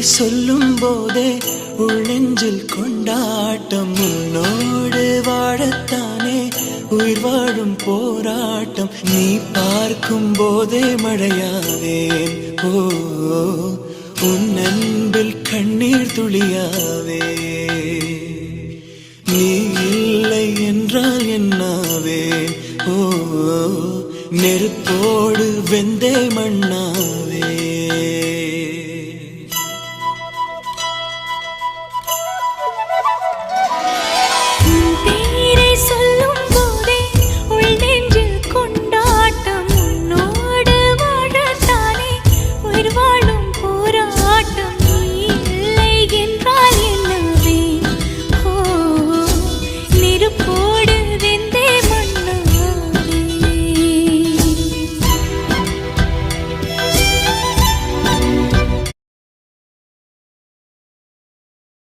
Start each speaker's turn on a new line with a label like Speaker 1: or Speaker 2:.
Speaker 1: சொல்லும் போதே உள்ளெஞ்சில் கொண்டாட்டம் உன்னோடு வாழத்தானே உயிர் வாழும் போராட்டம் நீ பார்க்கும் போதே மழையாவேன் ஓ உன் அன்பில் கண்ணீர் துளியாவே நீ இல்லை என்றால் என்னாவே ஓ நெருப்போடு வெந்தே மண்ணாவே